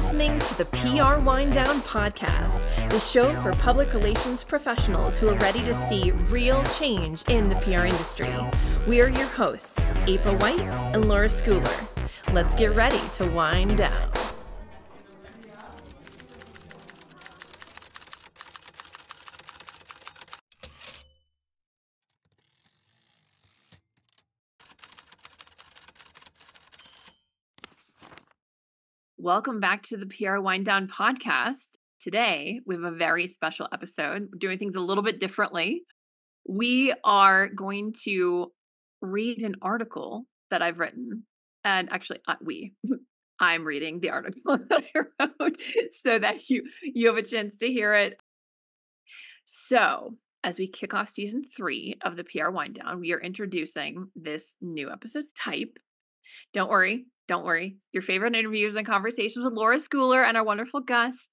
listening to the PR Wind Down Podcast, the show for public relations professionals who are ready to see real change in the PR industry. We are your hosts, April White and Laura Schooler. Let's get ready to wind down. Welcome back to the PR Wind Down Podcast. Today, we have a very special episode. We're doing things a little bit differently. We are going to read an article that I've written. And actually, I'm reading the article that I wrote so that you have a chance to hear it. So, as we kick off season 3 of the PR Wind Down, we are introducing this new episode's type. Don't worry. Your favorite interviews and conversations with Laura Schooler and our wonderful guests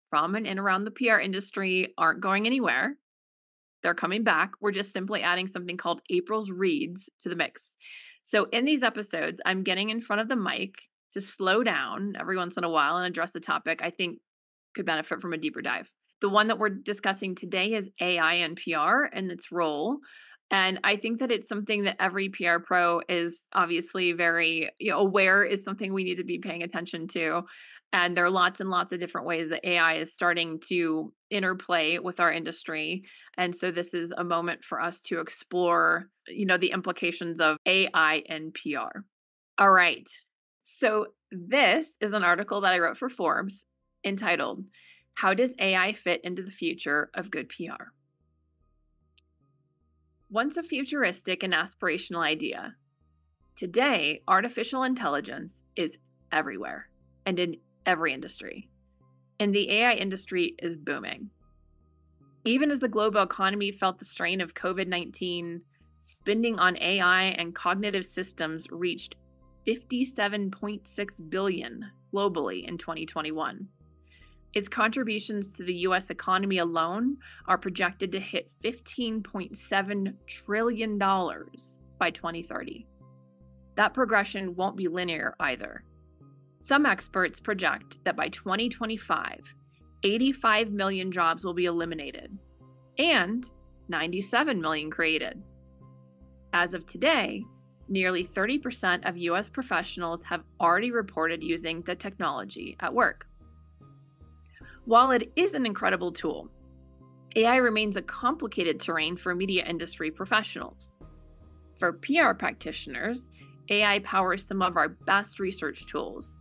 from and in around the PR industry aren't going anywhere. They're coming back. We're just simply adding something called April's Reads to the mix. So in these episodes, I'm getting in front of the mic to slow down every once in a while and address a topic I think could benefit from a deeper dive. The one that we're discussing today is AI and PR and its role. And I think that it's something that every PR pro is obviously very aware is something we need to be paying attention to. And there are lots and lots of different ways that AI is starting to interplay with our industry. And so this is a moment for us to explore, the implications of AI and PR. All right. So this is an article that I wrote for Forbes entitled, "How Does AI Fit into the Future of Good PR?" Once a futuristic and aspirational idea, today artificial intelligence is everywhere and in every industry. And the AI industry is booming. Even as the global economy felt the strain of COVID-19, spending on AI and cognitive systems reached $57.6 billion globally in 2021. Its contributions to the U.S. economy alone are projected to hit $15.7 trillion by 2030. That progression won't be linear either. Some experts project that by 2025, 85 million jobs will be eliminated and 97 million created. As of today, nearly 30% of U.S. professionals have already reported using the technology at work. While it is an incredible tool, AI remains a complicated terrain for media industry professionals. For PR practitioners, AI powers some of our best research tools,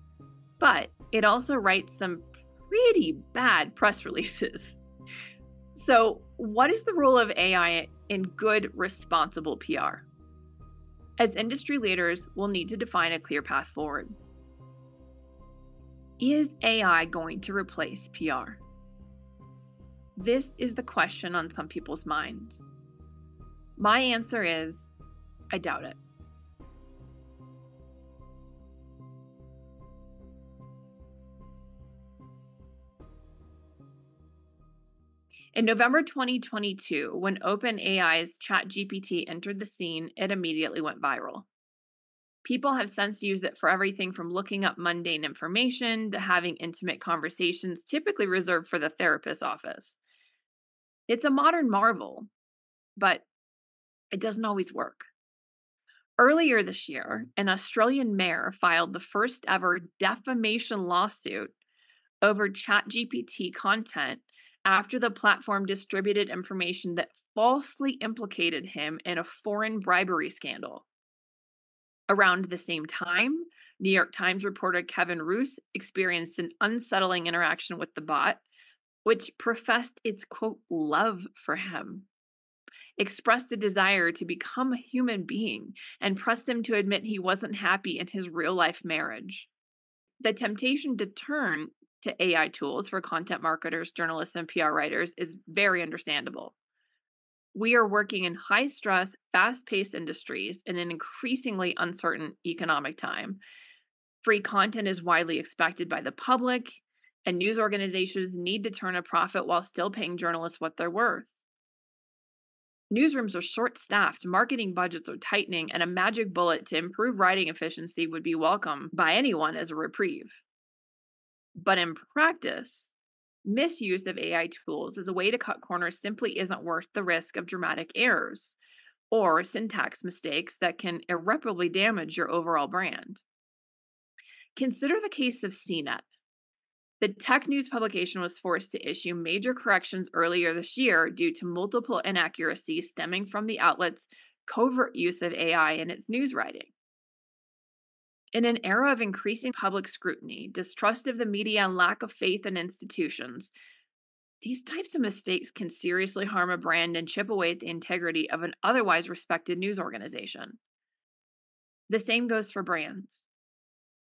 but it also writes some pretty bad press releases. So, what is the role of AI in good, responsible PR? As industry leaders, we'll need to define a clear path forward. Is AI going to replace PR? This is the question on some people's minds. My answer is, I doubt it. In November 2022, when OpenAI's ChatGPT entered the scene, it immediately went viral. People have since used it for everything from looking up mundane information to having intimate conversations typically reserved for the therapist's office. It's a modern marvel, but it doesn't always work. Earlier this year, an Australian mayor filed the first ever defamation lawsuit over ChatGPT content after the platform distributed information that falsely implicated him in a foreign bribery scandal. Around the same time, New York Times reporter Kevin Roose experienced an unsettling interaction with the bot, which professed its, quote, love for him, expressed a desire to become a human being, and pressed him to admit he wasn't happy in his real-life marriage. The temptation to turn to AI tools for content marketers, journalists, and PR writers is very understandable. We are working in high-stress, fast-paced industries in an increasingly uncertain economic time. Free content is widely expected by the public, and news organizations need to turn a profit while still paying journalists what they're worth. Newsrooms are short-staffed, marketing budgets are tightening, and a magic bullet to improve writing efficiency would be welcome by anyone as a reprieve. But in practice, misuse of AI tools as a way to cut corners simply isn't worth the risk of dramatic errors or syntax mistakes that can irreparably damage your overall brand. Consider the case of CNET. The tech news publication was forced to issue major corrections earlier this year due to multiple inaccuracies stemming from the outlet's covert use of AI in its news writing. In an era of increasing public scrutiny, distrust of the media, and lack of faith in institutions, these types of mistakes can seriously harm a brand and chip away at the integrity of an otherwise respected news organization. The same goes for brands.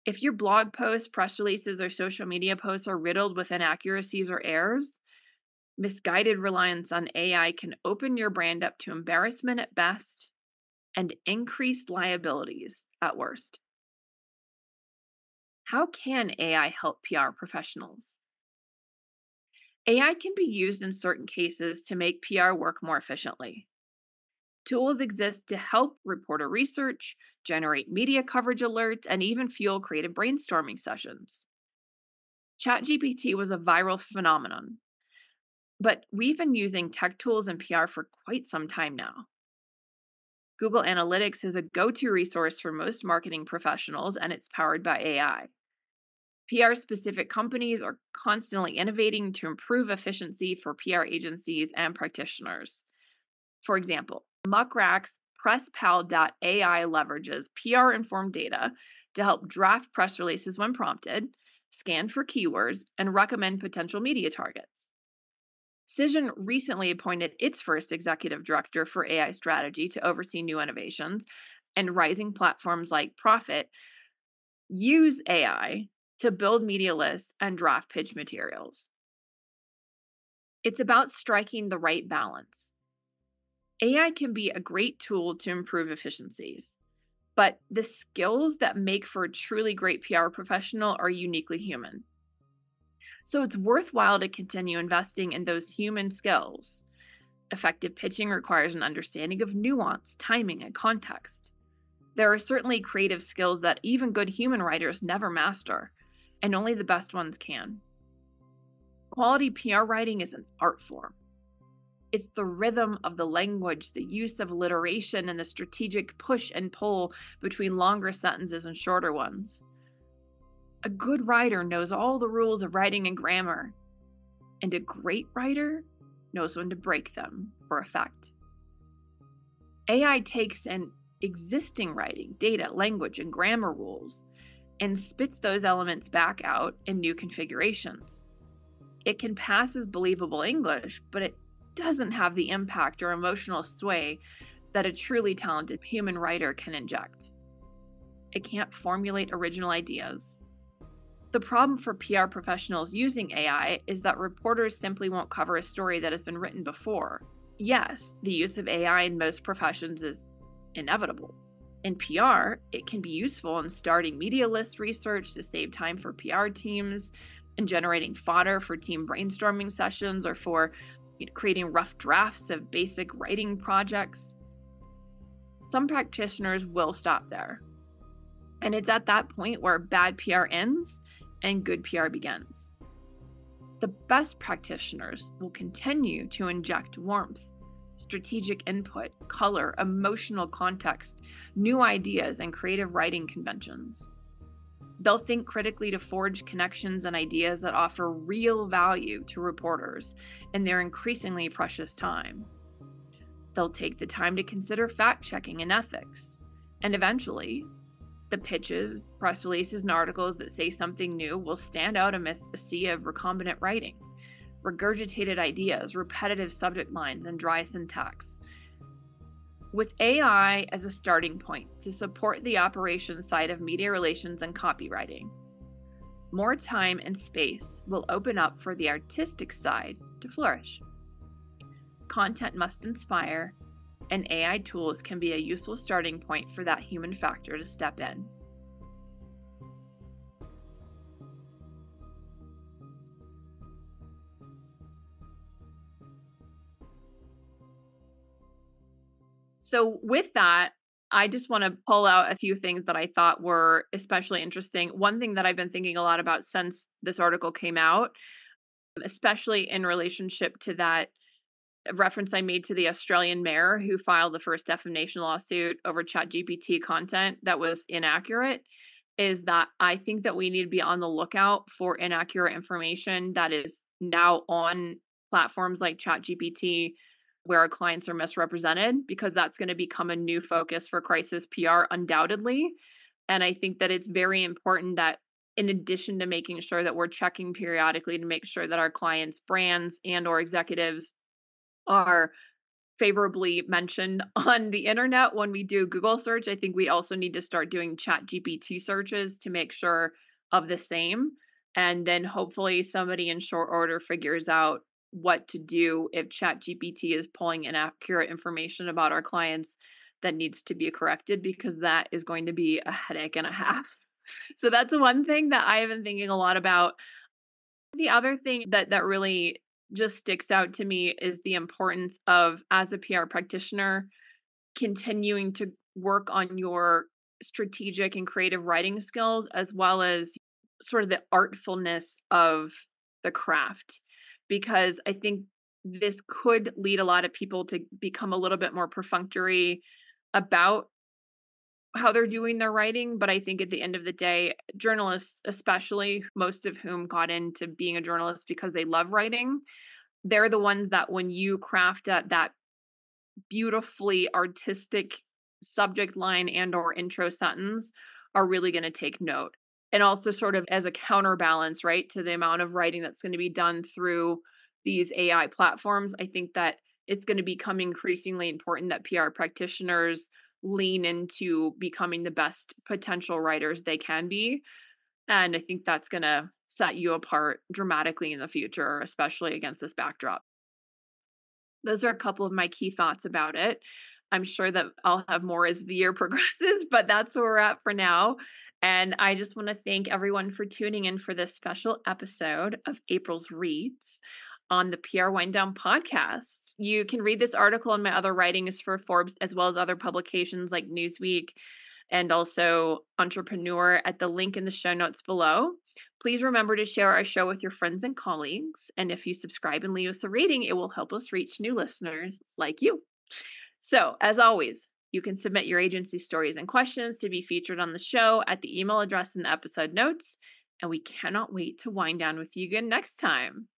If your blog posts, press releases, or social media posts are riddled with inaccuracies or errors, misguided reliance on AI can open your brand up to embarrassment at best and increased liabilities at worst. How can AI help PR professionals? AI can be used in certain cases to make PR work more efficiently. Tools exist to help reporter research, generate media coverage alerts, and even fuel creative brainstorming sessions. ChatGPT was a viral phenomenon, but we've been using tech tools in PR for quite some time now. Google Analytics is a go-to resource for most marketing professionals, and it's powered by AI. PR-specific companies are constantly innovating to improve efficiency for PR agencies and practitioners. For example, Muckrak's PressPal.ai leverages PR-informed data to help draft press releases when prompted, scan for keywords, and recommend potential media targets. Cision recently appointed its first executive director for AI strategy to oversee new innovations, and rising platforms like Profit use AI to build media lists and draft pitch materials. It's about striking the right balance. AI can be a great tool to improve efficiencies, but the skills that make for a truly great PR professional are uniquely human. So it's worthwhile to continue investing in those human skills. Effective pitching requires an understanding of nuance, timing, and context. There are certainly creative skills that even good human writers never master, and only the best ones can. Quality PR writing is an art form. It's the rhythm of the language, the use of alliteration, and the strategic push and pull between longer sentences and shorter ones. A good writer knows all the rules of writing and grammar, and a great writer knows when to break them for effect. AI takes in existing writing, data, language, and grammar rules and spits those elements back out in new configurations. It can pass as believable English, but it doesn't have the impact or emotional sway that a truly talented human writer can inject. It can't formulate original ideas. The problem for PR professionals using AI is that reporters simply won't cover a story that has been written before. Yes, the use of AI in most professions is inevitable. In PR, it can be useful in starting media list research to save time for PR teams, and generating fodder for team brainstorming sessions, or for creating rough drafts of basic writing projects. Some practitioners will stop there. And it's at that point where bad PR ends and good PR begins. The best practitioners will continue to inject warmth, strategic input, color, emotional context, new ideas, and creative writing conventions. They'll think critically to forge connections and ideas that offer real value to reporters in their increasingly precious time. They'll take the time to consider fact-checking and ethics. And eventually, the pitches, press releases, and articles that say something new will stand out amidst a sea of recombinant writing, regurgitated ideas, repetitive subject lines, and dry syntax. With AI as a starting point to support the operations side of media relations and copywriting, more time and space will open up for the artistic side to flourish. Content must inspire, and AI tools can be a useful starting point for that human factor to step in. So with that, I just want to pull out a few things that I thought were especially interesting. One thing that I've been thinking a lot about since this article came out, especially in relationship to that reference I made to the Australian mayor who filed the first defamation lawsuit over ChatGPT content that was inaccurate, is that I think that we need to be on the lookout for inaccurate information that is now on platforms like ChatGPT where our clients are misrepresented, because that's going to become a new focus for crisis PR undoubtedly. And I think that it's very important that in addition to making sure that we're checking periodically to make sure that our clients' brands and or executives are favorably mentioned on the internet when we do Google search, I think we also need to start doing chat GPT searches to make sure of the same. And then hopefully somebody in short order figures out what to do if chat GPT is pulling inaccurate information about our clients that needs to be corrected, because that is going to be a headache and a half. So that's one thing that I have been thinking a lot about. The other thing that really just sticks out to me is the importance of, as a PR practitioner, continuing to work on your strategic and creative writing skills, as well as sort of the artfulness of the craft. Because I think this could lead a lot of people to become a little bit more perfunctory about how they're doing their writing. But I think at the end of the day, journalists, especially, most of whom got into being a journalist because they love writing, they're the ones that when you craft that beautifully artistic subject line and or intro sentence are really going to take note. And also sort of as a counterbalance, right, to the amount of writing that's going to be done through these AI platforms, I think that it's going to become increasingly important that PR practitioners lean into becoming the best potential writers they can be. And I think that's going to set you apart dramatically in the future, especially against this backdrop. Those are a couple of my key thoughts about it. I'm sure that I'll have more as the year progresses, but that's where we're at for now. And I just want to thank everyone for tuning in for this special episode of April's Reads on the PR Wind Down podcast. You can read this article and my other writings for Forbes, as well as other publications like Newsweek and also Entrepreneur, at the link in the show notes below. Please remember to share our show with your friends and colleagues. And if you subscribe and leave us a rating, it will help us reach new listeners like you. So, as always, you can submit your agency stories and questions to be featured on the show at the email address in the episode notes. And we cannot wait to wind down with you again next time.